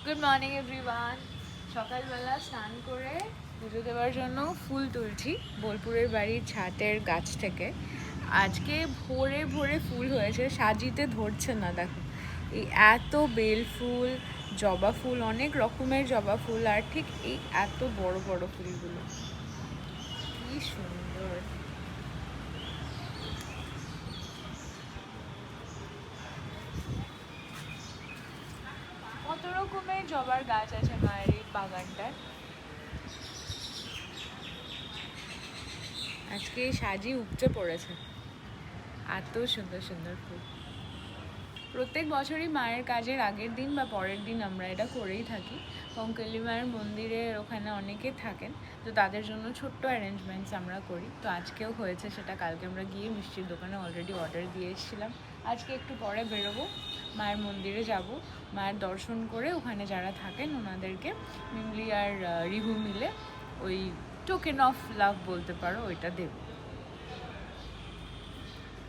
Good morning everyone. সকালবেলা স্নান করে পুজো দেওয়ার জন্য ফুল তুলছি বোলপুরের বাড়ির ছাদের গাছ থেকে। আজকে ভোরে ভোরে ফুল হয়েছে, সাজিতে ধরছে না, দেখো এই এত বেল ফুল, জবা ফুল, অনেক রকমের জবা ফুল, আর ঠিক এই এত বড় বড় ফুলগুলো, কি সুন্দর। কত রকমের জবার গাছ আছে মায়ের এই বাগানটায়। আজকে সাজি উপচে পড়েছে, এত সুন্দর সুন্দর ফুল। প্রত্যেক বছরই মায়ের কাজের আগের দিন বা পরের দিন আমরা এটা করেই থাকি। কঙ্কালী মায়ের মন্দিরের ওখানে অনেকে থাকেন, তো তাদের জন্য ছোট্ট অ্যারেঞ্জমেন্টস আমরা করি। তো আজকেও হয়েছে সেটা। কালকে আমরা গিয়ে মিষ্টির দোকানে অলরেডি অর্ডার দিয়ে এসেছিলাম। আজকে একটু পরে বেরোবো, মায়ের মন্দিরে যাব, মায়ের দর্শন করে ওখানে যারা থাকেন ওনাদেরকে মিমলি আর রিভু মিলে ওই টোকেন অফ লাভ বলতে পারো ওইটা দেবো।